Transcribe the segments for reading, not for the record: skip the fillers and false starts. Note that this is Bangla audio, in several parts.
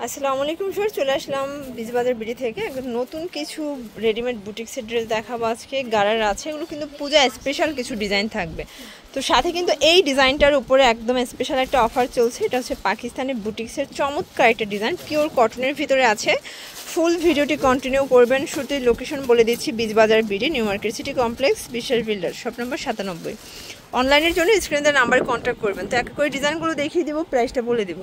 আসসালামু আলাইকুম স্যার, চলে আসলাম বীজবাজার বিডি থেকে একদম নতুন কিছু রেডিমেড বুটিক্সের ড্রেস দেখাবো আজকে। গারার আছে, এগুলো কিন্তু পূজা স্পেশাল কিছু ডিজাইন থাকবে। তো সাথে কিন্তু এই ডিজাইনটার উপরে একদম স্পেশাল একটা অফার চলছে। এটা হচ্ছে পাকিস্তানি বুটিক্সের চমৎকার একটা ডিজাইন, পিওর কটনের ভিতরে আছে। ফুল ভিডিওটি কন্টিনিউ করবেন। শুরুতে লোকেশন বলে দিচ্ছি, Bijbazar BD, new market city complex, Biswas builder, shop number 97। অনলাইনের জন্য স্ক্রিনে দেওয়া নাম্বারে কন্ট্যাক্ট করবেন। তো এক করে ডিজাইনগুলো দেখিয়ে দিব, প্রাইসটা বলে দিব।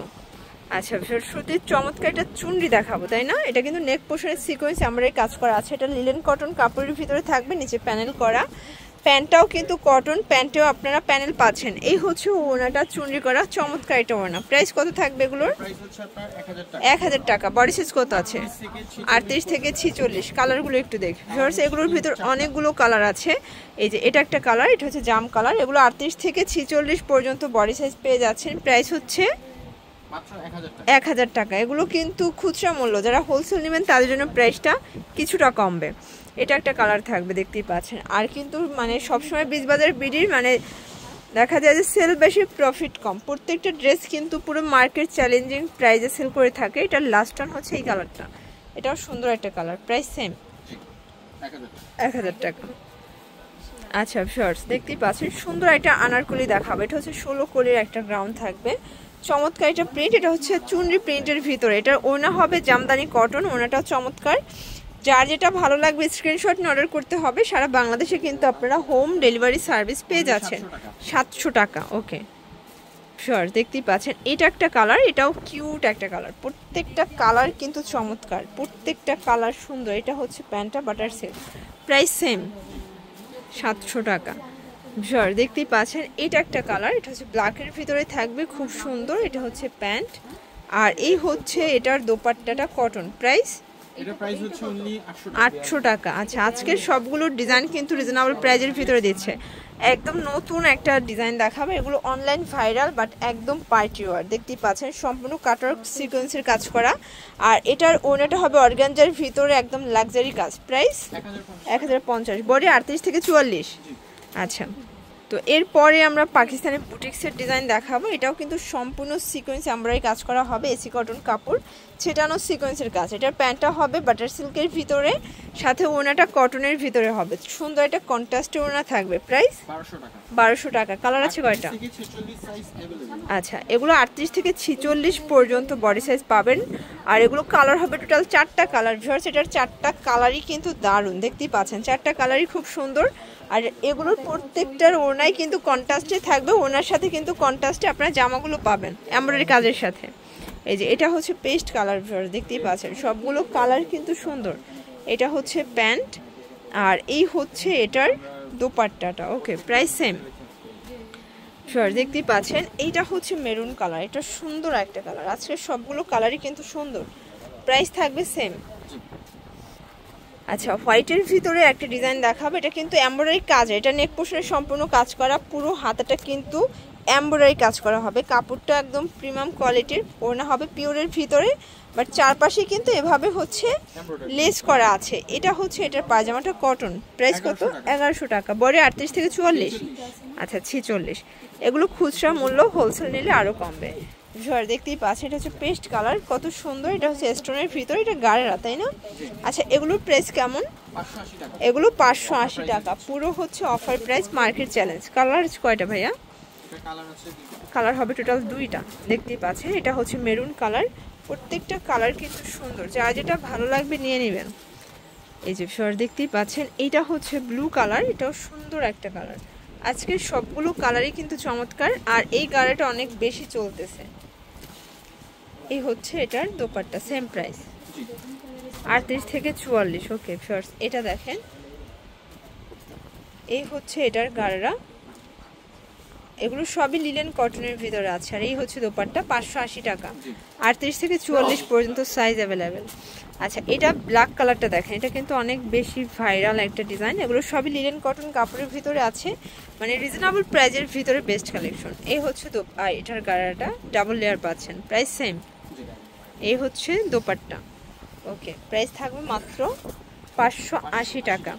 আচ্ছা, শুরুতে চমৎকার একটা চুনরি দেখাবো, তাই না? এটা কিন্তু নেক পোর্শনের সিকোয়েন্স আমরা কাজ করা আছে। এটা লিলেন কটন কাপড়ের ভিতরে থাকবে, নিচে প্যানেল করা। প্যান্টটাও কিন্তু কটন, প্যান্টেও আপনারা প্যানেল পাচ্ছেন। এই হচ্ছে ওনাটা চুনরি করা, চমৎকার এটা ওনা। প্রাইস কত থাকবে এগুলোর? 1000 টাকা। বডি সাইজ কত আছে? 38 থেকে 46। কালারগুলো একটু দেখি ভিউয়ার্স, এগুলোর ভিতর অনেকগুলো কালার আছে। এই যে এটা একটা কালার, এটা হচ্ছে জাম কালার। এগুলো 38 থেকে 46 পর্যন্ত বডি সাইজ পেয়ে যাচ্ছেন। প্রাইস হচ্ছে 1000 টাকা। এগুলো কিন্তু খুচরা মূল্য, যারা হোলসেল নেবেন তাদের জন্য প্রাইসটা কিছুটা কমবে। এটা একটা কালার থাকবে, দেখতেই পাচ্ছেন। আর কিন্তু মানে সবসময় বীজবাজার বিডির মানে দেখা যায় যে সেল বেশি প্রফিট কম। প্রত্যেকটা ড্রেস কিন্তু পুরো মার্কেট চ্যালেঞ্জিং প্রাইসে সেল করে থাকে। এটার লাস্ট টান হচ্ছে এই কালারটা, এটাও সুন্দর একটা কালার। প্রাইস সেম 1000 টাকা। আচ্ছা শর্টস দেখতেই পাচ্ছেন, সুন্দর একটা আনারকলি দেখাবো। এটা হচ্ছে 16 কলির একটা গ্রাউন্ড থাকবে, চমৎকার এটা প্রিন্ট। এটা হচ্ছে চুনরি প্রিন্টের ভিতরে। এটার ওনা হবে জামদানি কটন, ওনাটাও চমৎকার। যার যেটা ভালো লাগবে স্ক্রিনশট নিয়ে অর্ডার করতে হবে। সারা বাংলাদেশে কিন্তু আপনারা হোম ডেলিভারি সার্ভিস পেয়ে যাচ্ছেন 700 টাকা। ওকে শিওর, দেখতেই পাচ্ছেন। এটা একটা কালার, এটাও কিউট একটা কালার। প্রত্যেকটা কালার কিন্তু চমৎকার, প্রত্যেকটা কালার সুন্দর। এটা হচ্ছে প্যান্টটা বাটার সিল্ক, প্রাইস সেম 700 টাকা। শিওর, দেখতেই পাচ্ছেন। এটা একটা কালার, এটা হচ্ছে ব্ল্যাকের ভিতরে থাকবে, খুব সুন্দর। এটা হচ্ছে প্যান্ট, আর এই হচ্ছে এটার দোপাট্টাটা কটন। প্রাইস এটা প্রাইস হচ্ছে অনলি 800 টাকা। আচ্ছা, আজকের সবগুলো ডিজাইন কিন্তু রিজনেবল প্রাইজের ভিতরে দিচ্ছে। একদম নতুন একটা ডিজাইন দেখাবে। এগুলো অনলাইন ভাইরাল, বাট একদম পার্টি ওয়ার। দেখতেই পাচ্ছেন, সম্পূর্ণ কাটার সিকোয়েন্সের কাজ করা। আর এটার ওনাটা হবে অর্গানজার ভিতরে, একদম লাক্সারি কাজ। প্রাইস 1050। বডি 38 থেকে 44। আচ্ছা, তো এরপরে আমরা পাকিস্তানি বুটিক্সের ডিজাইন দেখাবো। এটাও কিন্তু সম্পূর্ণ সিকোয়েন্স আমরাই কাজ করা হবে, এসি কটন কাপড়, ছেটানো সিকোয়েন্সের কাজ। এটার প্যান্টটা হবে বাটার সিল্কের ভিতরে, সাথে ওনাটা কটনের ভিতরে হবে। সুন্দর একটা কন্ট্রাস্টের ওনা থাকবে। প্রাইস 1200 টাকা। কালার আছে কয়টা? আচ্ছা, এগুলো 38 থেকে 46 পর্যন্ত বডি সাইজ পাবেন। আর এগুলো কালার হবে টোটাল 4টা কালার। ভিউয়ার্স, এটার 4টা কালারই কিন্তু দারুণ, দেখতেই পাচ্ছেন। 4টা কালারই খুব সুন্দর। আর এগুলোর প্রত্যেকটার ওনাই কিন্তু কন্ট্রাস্টে থাকবে। ওনার সাথে কিন্তু কন্ট্রাস্টে আপনারা জামাগুলো পাবেন এমব্রয়ডারি কাজের সাথে। এই যে এটা হচ্ছে পেস্ট কালার, দেখতেই পাচ্ছেন। সবগুলো কালার কিন্তু সুন্দর। এটা হচ্ছে প্যান্ট, আর এই হচ্ছে এটার দোপাট্টাটা। ওকে, প্রাইস সেম। শিওর, দেখতেই পাচ্ছেন। এইটা হচ্ছে মেরুন কালার, এটা সুন্দর একটা কালার। আজকে সবগুলো কালারই কিন্তু সুন্দর। প্রাইস থাকবে সেম। আচ্ছা, হোয়াইটের ভিতরে একটা ডিজাইন দেখাবো। এটা কিন্তু এমব্রয়ডারি কাজ, এটা নেক পোর্শনে সম্পূর্ণ কাজ করা। পুরো হাতাটা কিন্তু এমব্রয়ডারি কাজ করা হবে। কাপড়টা একদম প্রিমিয়াম কোয়ালিটির, ওড়না হবে পিওরের ভিতরে, বাট চারপাশে কিন্তু এভাবে হচ্ছে লেস করা আছে। এটা হচ্ছে এটার পায়জামাটা কটন। প্রাইস কত? 1100 টাকা। বডি 38 থেকে 44। আচ্ছা, 46। এগুলো খুচরা মূল্য, হোলসেল নিলে আরও কমবে। ঝড়, দেখতেই পাচ্ছেন। এটা হচ্ছে পেস্ট কালার, কত সুন্দর। এটা হচ্ছে স্টোনের ভিতরে, এটা গাড়েরা, তাই না? আচ্ছা, এগুলোর প্রাইস কেমন? এগুলো 580 টাকা। পুরো হচ্ছে offer price, market challenge. Colour কয়টা ভাইয়া? কালার হবে টোটাল 2টা, দেখতেই পাচ্ছেন। এটা হচ্ছে মেরুন কালার। প্রত্যেকটা কালার কিন্তু সুন্দর, যার যেটা ভালো লাগবে নিয়ে নেবেন। এই যে সর, দেখতেই পাচ্ছেন। এইটা হচ্ছে ব্লু কালার, এটাও সুন্দর একটা কালার। আজকের সবগুলো কালারই কিন্তু চমৎকার। আর এই গাড়িটা অনেক বেশি চলতেছে। এই হচ্ছে এটার দোপাট্টা, সেম প্রাইস 38 থেকে 44। ওকে ফার্স, এটা দেখেন। এই হচ্ছে এটার গাড়া, এগুলো সবই লিলেন কটনের ভিতরে আছে। আর এই হচ্ছে দোপাট্টা, 580 টাকা। 38 থেকে 44 পর্যন্ত সাইজ অ্যাভেলেবেল। আচ্ছা, এটা ব্ল্যাক কালারটা দেখেন, এটা কিন্তু অনেক বেশি ভাইরাল একটা ডিজাইন। এগুলো সবই লিলেন কটন কাপড়ের ভিতরে আছে, মানে রিজনেবল প্রাইজের ভিতরে বেস্ট কালেকশন। এই হচ্ছে এটার গাড়াটা, ডাবল লেয়ার পাচ্ছেন। Price same. এই হচ্ছে দোপাট্টা। ওকে, প্রাইস থাকবে মাত্র 580 টাকা।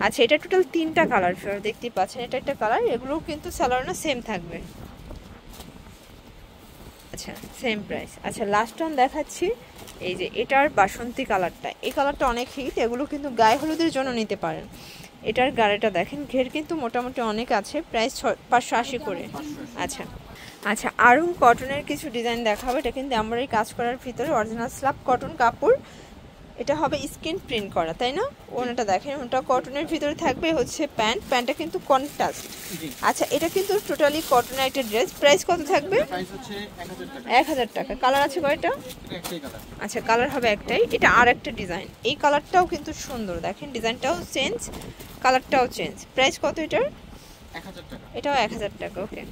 আচ্ছা, এটা টোটাল 3টা কালার দেখতেই পাচ্ছেন। এটা একটা কালার, এগুলোও কিন্তু সালোয়ারটা সেম থাকবে। আচ্ছা সেম প্রাইস। আচ্ছা লাস্ট ওয়ান দেখাচ্ছি, এই যে এটার বাসন্তী কালারটা, এই কালারটা অনেক হিট, এগুলো কিন্তু গায়ে হলুদের জন্য নিতে পারেন। এটার গাড়িটা দেখেন, ঘের কিন্তু মোটামুটি অনেক আছে, প্রাইস 580 করে। আচ্ছা আচ্ছা আরং কটনের কিছু ডিজাইন দেখাবো, এটা কিন্তু আমরা এই কাজ করার ভিতরে অরিজিনাল স্ল্যাব কটন কাপড়, এটা হবে স্কিন প্রিন্ট করা, তাই না? ওনাটা দেখেন, ওটা কটনের ভিতরে থাকবে হচ্ছে প্যান্ট, প্যান্টটা কিন্তু কন্ট্রাস্ট। আচ্ছা এটা কিন্তু টোটালি কটনের একটা ড্রেস, প্রাইস কত থাকবে? 1000 টাকা। কালার আছে কয়টা? আচ্ছা কালার হবে একটাই, এটা আর একটা ডিজাইন, এই কালারটাও কিন্তু সুন্দর, দেখেন ডিজাইনটাও চেঞ্জ, কালারটাও চেঞ্জ। প্রাইস কত এটার? 1000 টাকা। এটাও 1000 টাকা। ওকে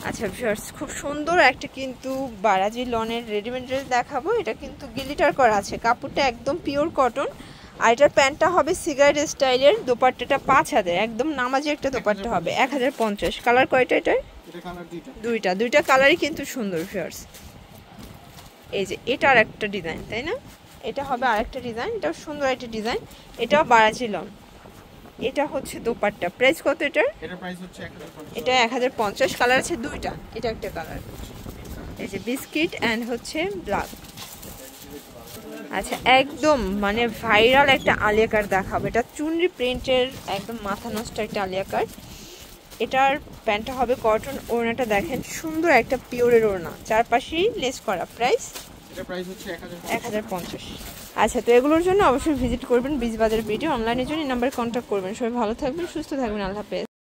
আচ্ছা ভিউয়ার্স, খুব সুন্দর একটা কিন্তু বারাজি লনের রেডিমেড ড্রেস দেখাবো, এটা কিন্তু গ্লিটার করা আছে, কাপড়টা একদম পিওর কটন, আর এটার প্যান্টটা হবে সিগারেট স্টাইলের, দোপাট্টাটা 5000, একদম নামাজি একটা দোপাট্টা হবে 1050। কালার কয়টা এটার? এটা কালার দুইটা কালারই কিন্তু সুন্দর ভিউয়ার্স। এই যে এটার একটা ডিজাইন, তাই না? এটা হবে আরেকটা ডিজাইন, এটাও সুন্দর একটা ডিজাইন, এটাও বারাজি লন, এটা হচ্ছে দোপাট্টা। প্রাইস কত এটার? এটার প্রাইস হচ্ছে 1050। এটা 1050। কালার আছে দুইটা, এটা একটা কালার, এই যে বিস্কিট অ্যান্ড হচ্ছে ব্ল্যাক। আচ্ছা একদম মানে ভাইরাল একটা আলিয়া কাট দেখাবো, এটা চুনরি প্রিন্টের একদম মাথা নষ্ট একটা আলিয়া কাট, এটার প্যান্টটা হবে কটন, ওড়নাটা দেখেন সুন্দর একটা পিওরের ওড়না, চারপাশেই লেস করা। প্রাইস? এটা প্রাইস হচ্ছে 1050। আচ্ছা তো এগুলোর জন্য অবশ্যই ভিজিট করবেন বিজবাজার ভিডিও, অনলাইনের জন্য এই নাম্বারে কন্ট্যাক্ট করবেন। সবাই ভালো থাকবেন, সুস্থ থাকবেন, আল্লাহ হাফেজ।